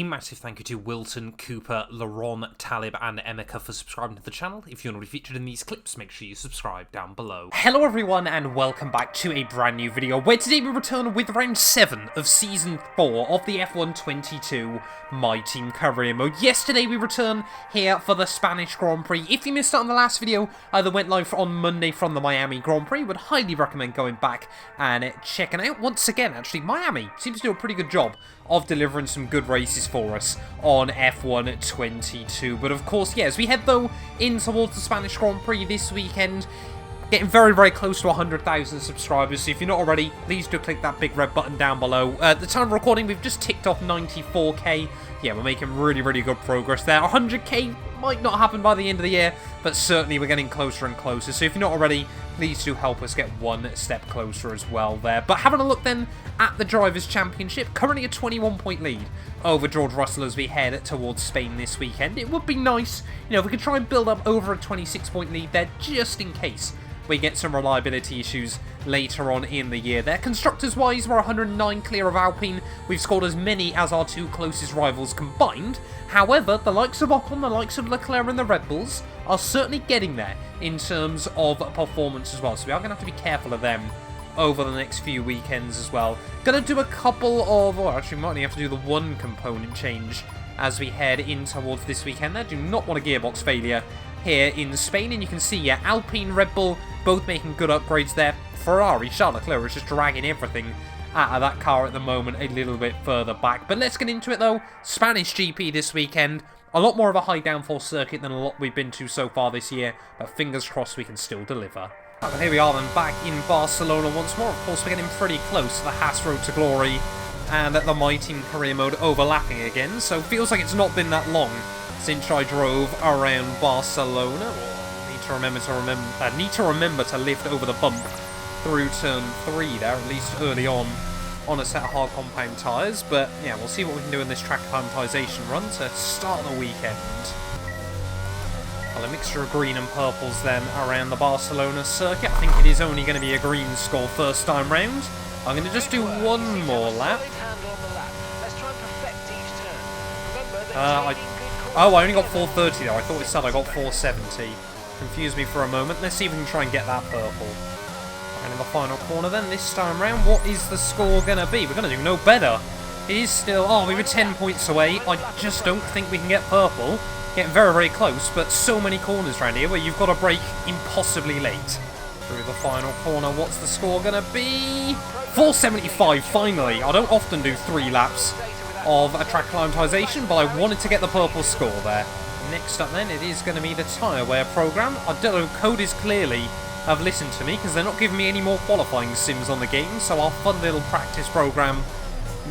massive thank you to Wilton, Cooper, Laron, Talib and Emeka for subscribing to the channel. If you want to be featured in these clips, make sure you subscribe down below. Hello everyone and welcome back to a brand new video where today we return with round 7 of Season 4 of the F1 22 My Team Career Mode. Yesterday we return here for the Spanish Grand Prix. If you missed out on the last video, either went live on Monday from the Miami Grand Prix, would highly recommend going back and checking out. Once again, actually, Miami seems to do a pretty good job of delivering some good races for us on F1 22. But of course, yeah, as we head though in towards the Spanish Grand Prix this weekend, getting very, very close to 100,000 subscribers. So if you're not already, please do click that big red button down below. At the time of recording, we've just ticked off 94k. Yeah, we're making really, really good progress there. 100k might not happen by the end of the year, but certainly we're getting closer and closer. So if you're not already, please do help us get one step closer as well there. But having a look then at the Drivers' Championship, currently a 21-point lead over George Russell as we head towards Spain this weekend. It would be nice, you know, if we could try and build up over a 26-point lead there, just in case we get some reliability issues later on in the year there. Constructors-wise, we're 109 clear of Alpine. We've scored as many as our two closest rivals combined. However, the likes of Ocon, the likes of Leclerc and the Red Bulls are certainly getting there in terms of performance as well. So we are going to have to be careful of them over the next few weekends as well. Going to do a couple of, or actually we might only have to do the one component change as we head in towards this weekend. I do not want a gearbox failure here in Spain, and you can see, yeah, Alpine, Red Bull, both making good upgrades there. Ferrari, Charles Leclerc is just dragging everything out of that car at the moment a little bit further back. But let's get into it though. Spanish GP this weekend. A lot more of a high downforce circuit than a lot we've been to so far this year, but fingers crossed we can still deliver. Right, well, here we are then, back in Barcelona once more. Of course, we're getting pretty close to the Haas Road to Glory and at the My Team Career Mode overlapping again, so feels like it's not been that long since I drove around Barcelona. Need to remember to lift over the bump through turn 3 there, at least early on a set of hard compound tyres. But yeah, we'll see what we can do in this track acclimatisation run to start the weekend. Well, a mixture of green and purples then around the Barcelona circuit. I think it is only going to be a green score first time round. I'm going to just do one more lap. I only got 430 though. I thought it said I got 470. Confused me for a moment. Let's see if we can try and get that purple. And in the final corner then, this time round, what is the score going to be? We're going to do no better. It is still, we were 10 points away. I just don't think we can get purple. Getting very, very close, but so many corners around here where you've got to brake impossibly late. Through the final corner, what's the score going to be? 475, finally. I don't often do 3 laps of a track acclimatisation, but I wanted to get the purple score there. Next up then, it is going to be the tyre wear program. I don't know, Coders clearly have listened to me because they're not giving me any more qualifying sims on the game, so our fun little practice program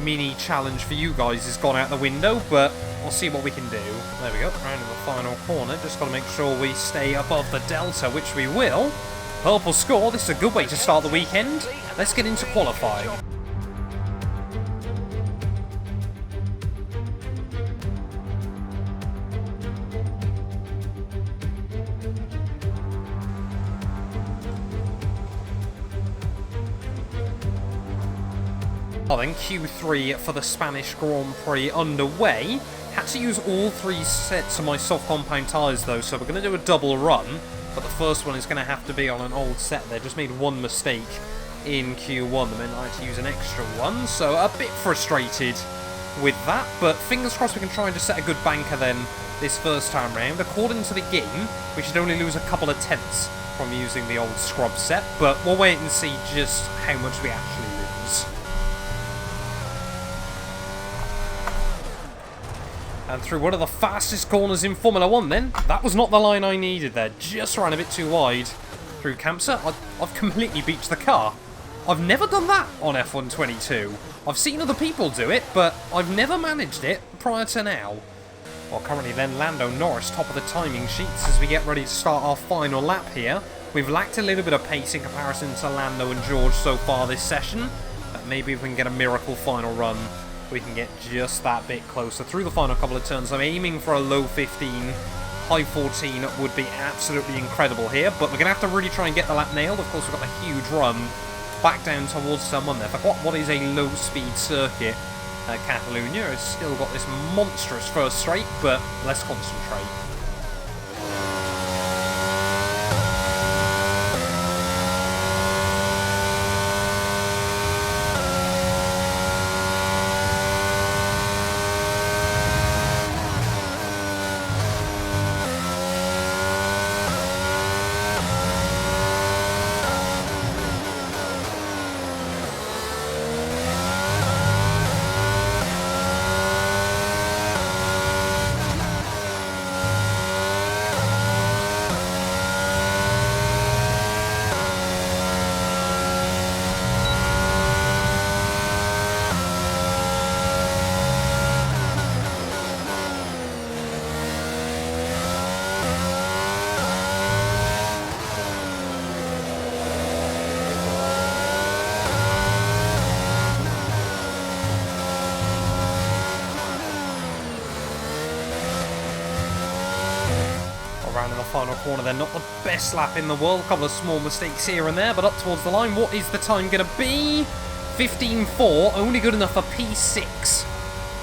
mini challenge for you guys has gone out the window, but we'll see what we can do. There we go, round in the final corner. Just got to make sure we stay above the delta, which we will. Purple score, this is a good way to start the weekend. Let's get into qualifying. Then Q3 for the Spanish Grand Prix underway. Had to use all 3 sets of my soft compound tyres though, so we're going to do a double run. But the first one is going to have to be on an old set there. Just made one mistake in Q1. That meant I had to use an extra one, so a bit frustrated with that. But fingers crossed we can try and just set a good banker then this first time round. According to the game, we should only lose a couple of tenths from using the old scrub set. But we'll wait and see just how much we actually lose. And through one of the fastest corners in Formula 1 then. That was not the line I needed there. Just ran a bit too wide through Capure. I've completely beached the car. I've never done that on F1 22. I've seen other people do it, but I've never managed it prior to now. Well, currently then, Lando Norris top of the timing sheets as we get ready to start our final lap here. We've lacked a little bit of pace in comparison to Lando and George so far this session. But maybe if we can get a miracle final run, we can get just that bit closer. Through the final couple of turns, I'm aiming for a low 15. High 14 would be absolutely incredible here, but we're going to have to really try and get the lap nailed. Of course, we've got a huge run back down towards someone there. What is a low-speed circuit Catalunya has still got this monstrous first straight, but let's concentrate. Around in the final corner, they're not the best lap in the world. A couple of small mistakes here and there, but up towards the line. What is the time going to be? 15.4, only good enough for P6.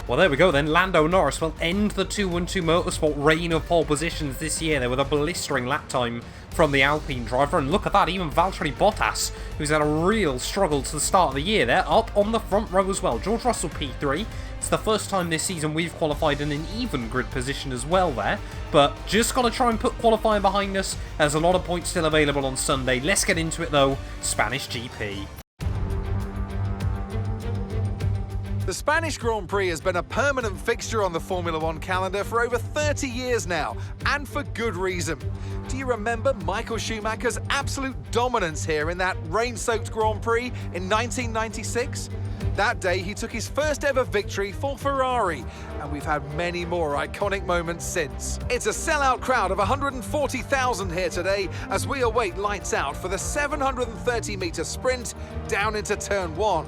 Well, there we go then. Lando Norris will end the 2-1-2 Motorsport reign of pole positions this year there with a blistering lap time from the Alpine driver. And look at that, even Valtteri Bottas, who's had a real struggle to the start of the year there, up on the front row as well. George Russell P3. It's the first time this season we've qualified in an even grid position as well there. But just got to try and put qualifying behind us. There's a lot of points still available on Sunday. Let's get into it though. Spanish GP. The Spanish Grand Prix has been a permanent fixture on the Formula One calendar for over 30 years now, and for good reason. Do you remember Michael Schumacher's absolute dominance here in that rain-soaked Grand Prix in 1996? That day he took his first ever victory for Ferrari, and we've had many more iconic moments since. It's a sellout crowd of 140,000 here today as we await lights out for the 730-metre sprint down into Turn 1.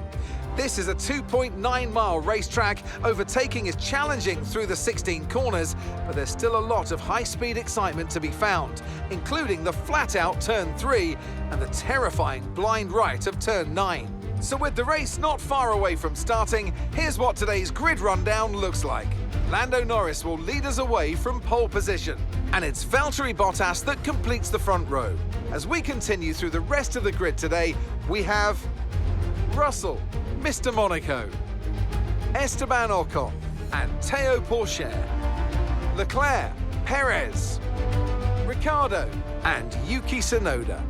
This is a 2.9-mile racetrack. Overtaking is challenging through the 16 corners, but there's still a lot of high-speed excitement to be found, including the flat-out Turn 3 and the terrifying blind right of Turn 9. So with the race not far away from starting, here's what today's grid rundown looks like. Lando Norris will lead us away from pole position, and it's Valtteri Bottas that completes the front row. As we continue through the rest of the grid today, we have Russell, Mr. Monaco, Esteban Ocon and Théo Pourchaire, Leclerc, Perez, Ricciardo and Yuki Tsunoda,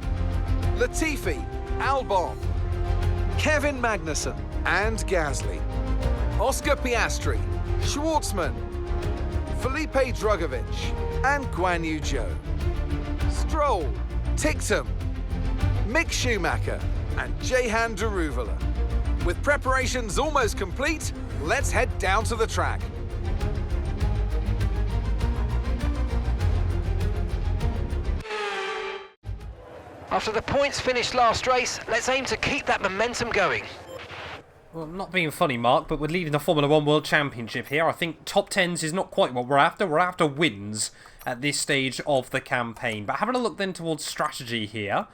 Latifi, Albon, Kevin Magnussen and Gasly, Oscar Piastri, Schwartzman, Felipe Drugovich and Guan Yu Zhou, Stroll, Ticktum, Mick Schumacher and Jehan Daruvala. With preparations almost complete, let's head down to the track. After the points finished last race, let's aim to keep that momentum going. Well, I'm not being funny, Mark, but we're leading the Formula One World Championship here. I think top 10s is not quite what we're after. We're after wins at this stage of the campaign. But having a look then towards strategy here.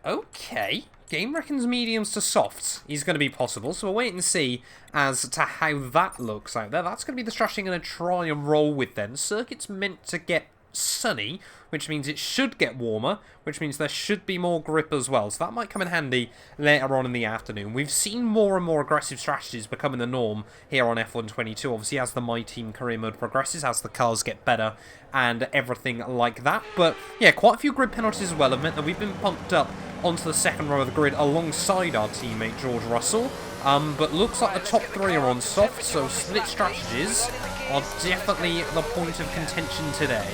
Okay. Game reckons mediums to softs is going to be possible, so we'll wait and see as to how that looks out there. That's going to be the strategy I'm going to try and roll with then. The circuit's meant to get sunny, which means it should get warmer, which means there should be more grip as well. So that might come in handy later on in the afternoon. We've seen more and more aggressive strategies becoming the norm here on F122, obviously as the My Team career mode progresses, as the cars get better and everything like that. But yeah, quite a few grid penalties as well have meant that we've been pumped up onto the second row of the grid alongside our teammate George Russell. But looks like the top three are on soft, so split strategies are definitely the point of contention today.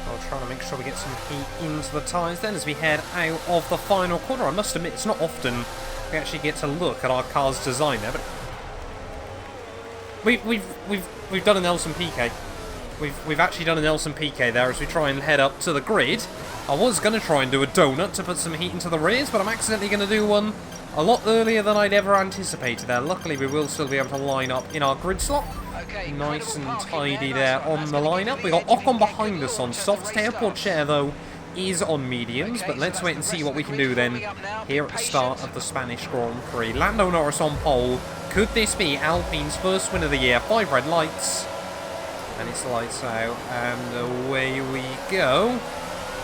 I'll try to make sure we get some heat into the tyres then as we head out of the final corner. I must admit, it's not often we actually get to look at our car's design there, but we've done an Nelson Piquet. We've actually done an Nelson Piquet there as we try and head up to the grid. I was going to try and do a donut to put some heat into the rears, but I'm accidentally going to do one a lot earlier than I'd ever anticipated there. Luckily, we will still be able to line up in our grid slot. Nice and tidy there on the lineup. We got Ocon behind us on softs. Théo Pourchaire, though, is on mediums, but let's wait and see what we can do then here at the start of the Spanish Grand Prix. Lando Norris on pole, Could this be Alpine's first win of the year? 5 red lights. And it's lights out. And away we go.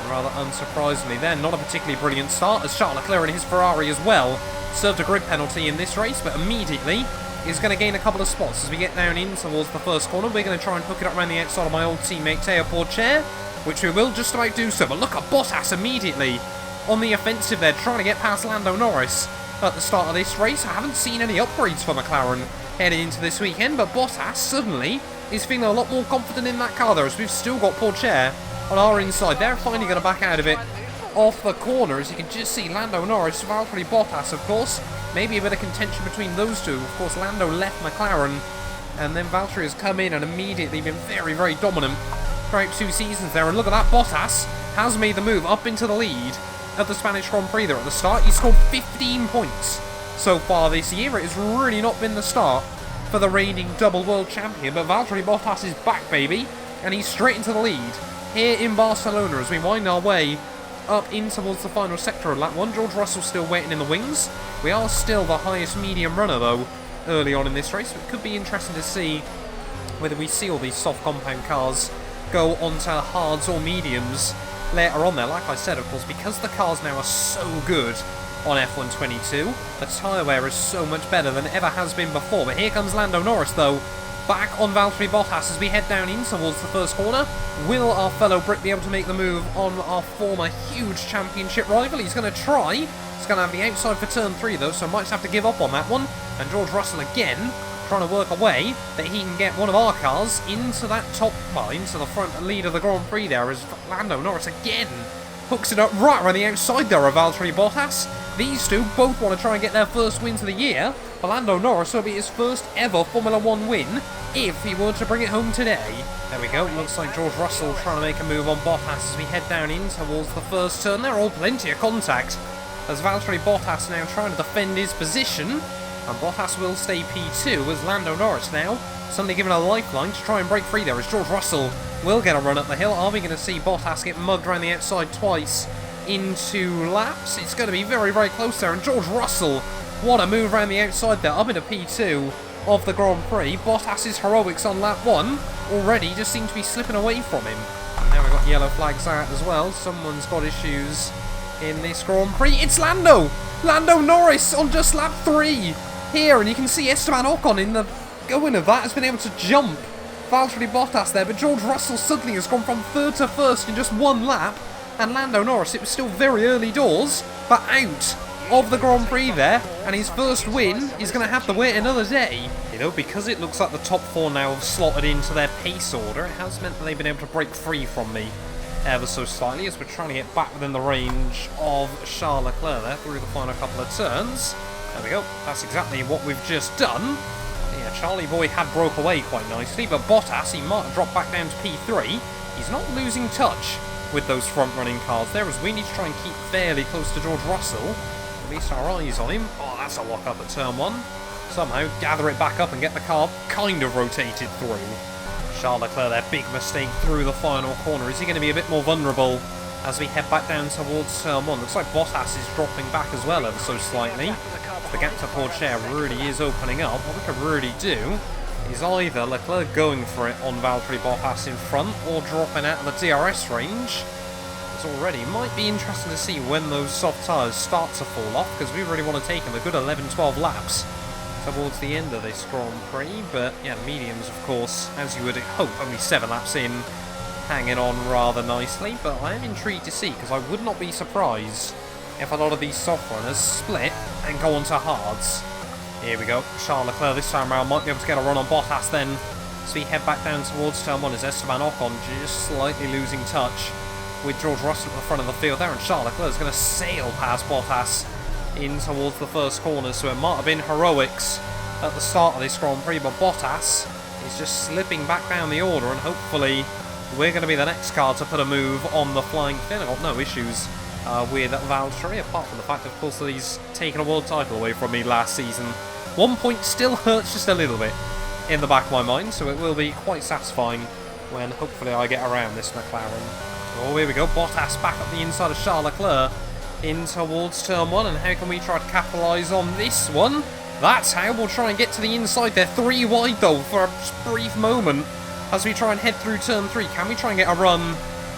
Rather unsurprisingly then, not a particularly brilliant start, as Charles Leclerc and his Ferrari as well served a grid penalty in this race, but immediately is going to gain a couple of spots as we get down in towards the first corner. We're going to try and hook it up around the outside of my old teammate Teo Porcher, which we will just about do so. But look at Bottas immediately on the offensive there, trying to get past Lando Norris at the start of this race. I haven't seen any upgrades for McLaren heading into this weekend, but Bottas suddenly is feeling a lot more confident in that car there, as we've still got Porcher on our inside. They're finally going to back out of it off the corner, as you can just see Lando Norris, Valtteri Bottas, of course. Maybe a bit of contention between those two. Of course, Lando left McLaren, and then Valtteri has come in and immediately been very, very dominant throughout 2 seasons there. And look at that, Bottas has made the move up into the lead at the Spanish Grand Prix there at the start. He scored 15 points so far this year. It has really not been the start for the reigning double world champion, but Valtteri Bottas is back, baby, and he's straight into the lead here in Barcelona as we wind our way up in towards the final sector of lap 1. George Russell still waiting in the wings. We are still the highest medium runner, though, early on in this race. So it could be interesting to see whether we see all these soft compound cars go onto hards or mediums later on there. Like I said, of course, because the cars now are so good on F122, the tyre wear is so much better than it ever has been before. But here comes Lando Norris, though, back on Valtteri Bottas as we head down in towards the first corner. Will our fellow Brit be able to make the move on our former huge championship rival? He's going to try. He's going to have the outside for turn 3, though, so might have to give up on that one. And George Russell again trying to work a way that he can get one of our cars into that top, well, into the front lead of the Grand Prix there, as Lando Norris again hooks it up right around the outside there of Valtteri Bottas. These two both want to try and get their first wins of the year. Lando Norris will be his first ever Formula 1 win if he were to bring it home today. There we go. Looks like George Russell trying to make a move on Bottas as we head down in towards the first turn. They're all plenty of contact as Valtteri Bottas now trying to defend his position. And Bottas will stay P2 as Lando Norris now suddenly given a lifeline to try and break free there as George Russell will get a run up the hill. Are we going to see Bottas get mugged around the outside twice in 2 laps? It's going to be very, very close there. And George Russell, what a move around the outside there, up into P2 of the Grand Prix. Bottas's heroics on lap 1 already just seem to be slipping away from him. And now we've got yellow flags out as well. Someone's got issues in this Grand Prix. It's Lando! Lando Norris on just lap 3 here, and you can see Esteban Ocon in the going of that has been able to jump Valtteri Bottas there, but George Russell suddenly has gone from 3rd to 1st in just 1 lap, and Lando Norris, it was still very early doors, but out of the Grand Prix there, and his first win is going to have to wait another day. You know, because it looks like the top 4 now have slotted into their pace order, it has meant that they've been able to break free from me ever so slightly as we're trying to get back within the range of Charles Leclerc there through the final couple of turns. There we go, that's exactly what we've just done. Yeah, Charlie Boy had broke away quite nicely, but Bottas, he might have dropped back down to P3. He's not losing touch with those front-running cars there, as we need to try and keep fairly close to George Russell. At least our eyes on him. Oh, that's a lock-up at turn 1. Somehow gather it back up and get the car kind of rotated through. Charles Leclerc, their big mistake through the final corner. Is he going to be a bit more vulnerable as we head back down towards turn 1? Looks like Bottas is dropping back as well ever so slightly. The gap to Porcher really is opening up. What we could really do is either Leclerc going for it on Valtteri Bottas in front or dropping out of the DRS range. It's already might be interesting to see when those soft tyres start to fall off, because we really want to take him a good 11-12 laps towards the end of this Grand Prix. But yeah, mediums, of course, as you would hope, only 7 laps in, hanging on rather nicely. But I am intrigued to see, because I would not be surprised if a lot of these soft runners split and go onto hards. Here we go. Charles Leclerc this time around might be able to get a run on Bottas then. So we head back down towards turn 1 as Esteban Ocon just slightly losing touch with George Russell at the front of the field there. And Charles Leclerc is going to sail past Bottas in towards the first corner. So it might have been heroics at the start of this Grand Prix, but Bottas is just slipping back down the order, and hopefully we're going to be the next car to put a move on the flying fin. I've got no issues with Valtteri, apart from the fact, of course, that he's taken a world title away from me last season. 1 point still hurts just a little bit in the back of my mind, so it will be quite satisfying when hopefully I get around this McLaren. Oh, here we go, Bottas back up the inside of Charles Leclerc in towards turn 1, and how can we try to capitalise on this one? That's how we'll try and get to the inside there. 3 wide though for a brief moment as we try and head through turn 3. Can we try and get a run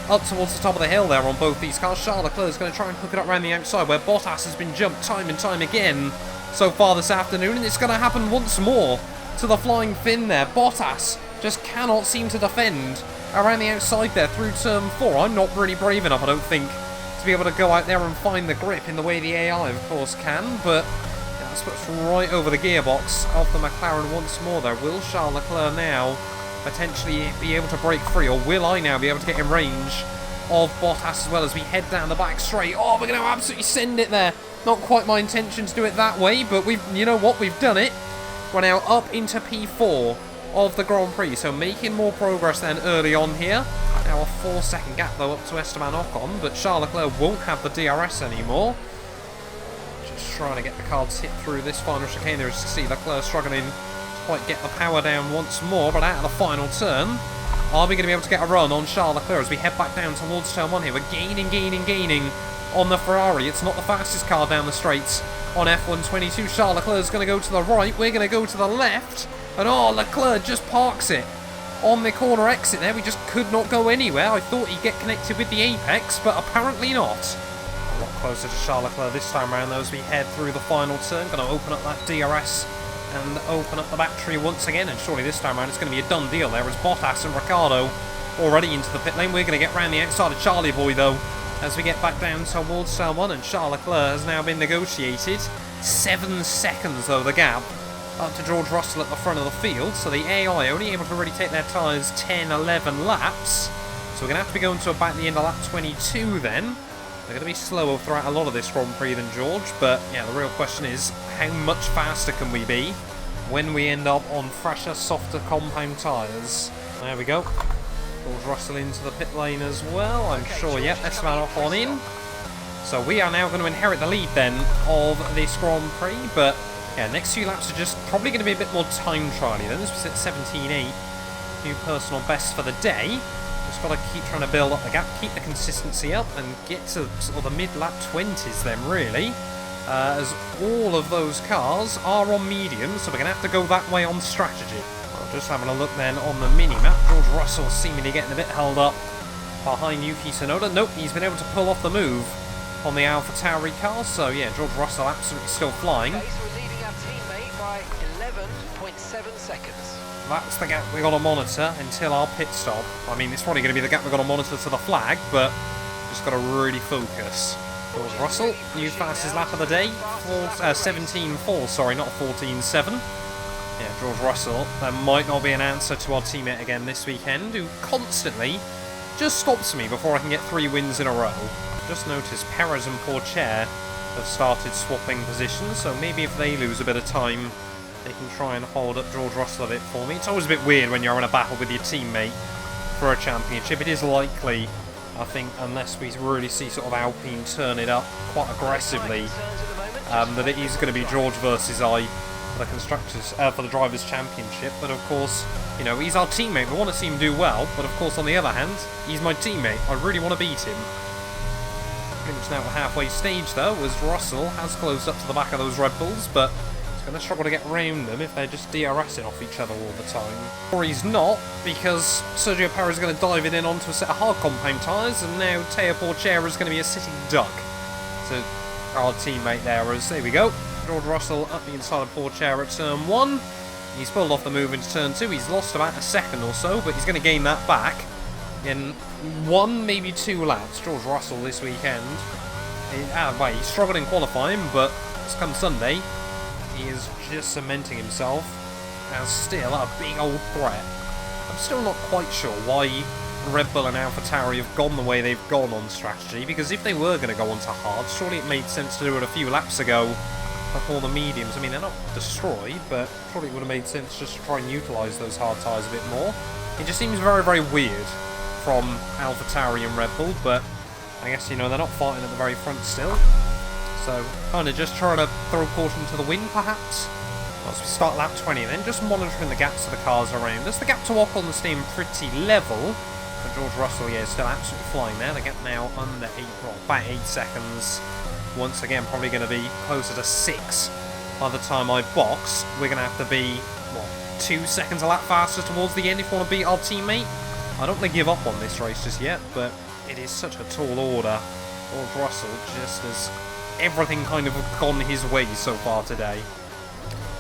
up towards the top of the hill there on both these cars? Charles Leclerc is going to try and hook it up around the outside where Bottas has been jumped time and time again so far this afternoon, and it's going to happen once more to the flying Finn there. Bottas just cannot seem to defend around the outside there through turn 4. I'm not really brave enough, I don't think, to be able to go out there and find the grip in the way the AI, of course, can, but yeah, that's puts right over the gearbox of the McLaren once more there. Will Charles Leclerc now potentially be able to break free, or will I now be able to get in range of Bottas as well as we head down the back straight? Oh, we're going to absolutely send it there. Not quite my intention to do it that way, but you know what, we've done it. We're now up into P4 of the Grand Prix, so making more progress than early on here. Now a 4-second gap though up to Esteban Ocon, but Charles Leclerc won't have the DRS anymore. Just trying to get the car to hit through this final chicane. There is to see Leclerc struggling to quite get the power down once more, but out of the final turn, are we going to be able to get a run on Charles Leclerc as we head back down towards turn 1 here? We're gaining on the Ferrari. It's not the fastest car down the straights on F122. Charles Leclerc is going to go to the right, we're going to go to the left, and oh, Leclerc just parks it on the corner exit there. We just could not go anywhere. I thought he'd get connected with the apex, but apparently not. A lot closer to Charles Leclerc this time around though as we head through the final turn. Going to open up that DRS and open up the battery once again, and surely this time around it's going to be a done deal there as Bottas and Ricciardo already into the pit lane. We're going to get round the outside of Charlie Boy though as we get back down towards turn 1, and Charles Leclerc has now been negotiated. 7 seconds though the gap up to George Russell at the front of the field, so the AI only able to really take their tyres 10-11 laps, so we're going to have to be going to about the end of lap 22 then. They're going to be slower throughout a lot of this Grand Prix than George, but yeah, the real question is how much faster can we be when we end up on fresher, softer compound tyres. There we go. George Russell into the pit lane as well, I'm sure. Yep, Esteban Ocon in. So we are now going to inherit the lead then of this Grand Prix, but yeah, next few laps are just probably going to be a bit more time trialing then. This was at 17.8, new personal best for the day. Just got to keep trying to build up the gap, keep the consistency up, and get to sort of the mid-lap 20s then, really. As all of those cars are on mediums, so we're going to have to go that way on strategy. Well, just having a look then on the mini-map, George Russell seemingly getting a bit held up behind Yuki Tsunoda. Nope, he's been able to pull off the move on the AlphaTauri car, so yeah, George Russell absolutely still flying. Okay, so we're leading our teammate by 11.7 seconds. That's the gap we've got to monitor until our pit stop. I mean, it's probably going to be the gap we've got to monitor to the flag, but just got to really focus. George Russell, new fastest lap of the day, 17.4, sorry, not 14.7. Yeah, George Russell, there might not be an answer to our teammate again this weekend, who constantly just stops me before I can get 3 wins in a row. Just noticed Perez and Pourchaire have started swapping positions, so maybe if they lose a bit of time, they can try and hold up George Russell a bit for me. It's always a bit weird when you're in a battle with your teammate for a championship. It is likely, I think, unless we really see sort of Alpine turn it up quite aggressively, that it is going to be George versus I for the constructors, for the drivers' championship. But of course, you know, he's our teammate. We want to see him do well. But of course, on the other hand, he's my teammate. I really want to beat him. Pretty much now at the halfway stage, though, as Russell has closed up to the back of those Red Bulls, but he's going to struggle to get round them if they're just DRSing off each other all the time. Or he's not, because Sergio Perez is going to dive it in onto a set of hard compound tyres, and now Teo Pourchaire is going to be a sitting duck. So our teammate there is, there we go, George Russell up the inside of Pourchaire at turn 1. He's pulled off the move into turn 2. He's lost about a second or so, but he's going to gain that back in 1, maybe 2 laps. George Russell this weekend, he's struggled in qualifying, but it's come Sunday, he is just cementing himself as still a big old threat. I'm still not quite sure why Red Bull and AlphaTauri have gone the way they've gone on strategy, because if they were going to go onto hard, surely it made sense to do it a few laps ago before the mediums. I mean, they're not destroyed, but probably it would have made sense just to try and utilise those hard tyres a bit more. It just seems very, very weird from AlphaTauri and Red Bull, but I guess, you know, they're not fighting at the very front still. So, kind of just trying to throw caution to the wind, perhaps. As we start lap 20 then, just monitoring the gaps of the cars around us. The gap to Ocon staying pretty level. But George Russell, yeah, is still absolutely flying there. The gap now under 8, well, about 8 seconds. Once again, probably going to be closer to 6 by the time I box, we're going to have to be, what, 2 seconds a lap faster towards the end if we want to beat our teammate. I don't want to give up on this race just yet, but it is such a tall order. George Russell just has everything kind of gone his way so far today.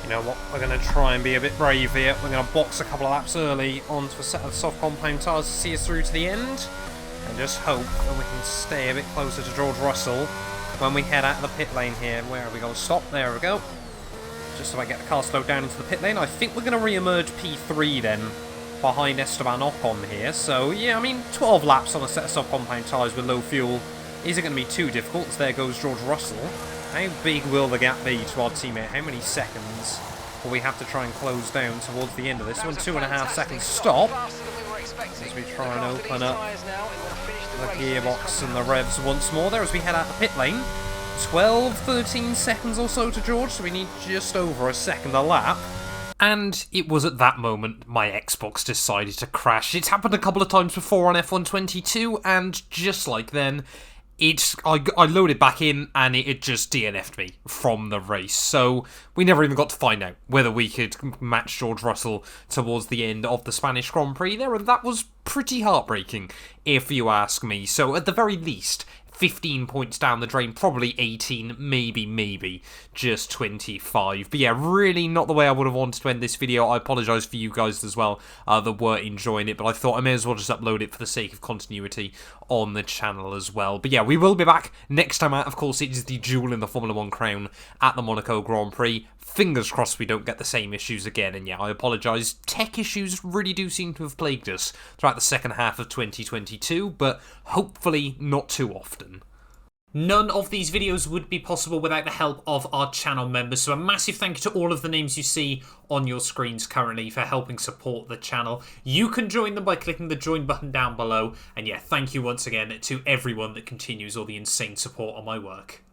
You know what, we're going to try and be a bit brave here. We're going to box a couple of laps early onto a set of soft compound tyres to see us through to the end. And just hope that we can stay a bit closer to George Russell when we head out of the pit lane here. Where are we going to stop? There we go. Just so I get the car slowed down into the pit lane. I think we're going to re-emerge P3 then, behind Esteban Ocon here. So, yeah, I mean, 12 laps on a set of soft compound tyres with low fuel isn't going to be too difficult. So there goes George Russell. How big will the gap be to our teammate? How many seconds will we have to try and close down towards the end of this one? 2.5 seconds stop. As we try and open up the gearbox and the revs once more there as we head out the pit lane. 12, 13 seconds or so to George, so we need just over a second a lap. And it was at that moment my Xbox decided to crash. It's happened a couple of times before on F1 22, and just like then, I loaded back in and it just DNF'd me from the race. So we never even got to find out whether we could match George Russell towards the end of the Spanish Grand Prix there. And that was pretty heartbreaking, if you ask me. So at the very least, 15 points down the drain, probably 18, maybe just 25. But yeah, really not the way I would have wanted to end this video. I apologise for you guys as well that were enjoying it, but I thought I may as well just upload it for the sake of continuity on the channel as well. But yeah, we will be back next time out. Of course, it is the duel in the Formula 1 crown at the Monaco Grand Prix. Fingers crossed we don't get the same issues again. And yeah, I apologise. Tech issues really do seem to have plagued us throughout the second half of 2022, but hopefully not too often. None of these videos would be possible without the help of our channel members, so a massive thank you to all of the names you see on your screens currently for helping support the channel. You can join them by clicking the join button down below, and yeah, thank you once again to everyone that continues all the insane support on my work.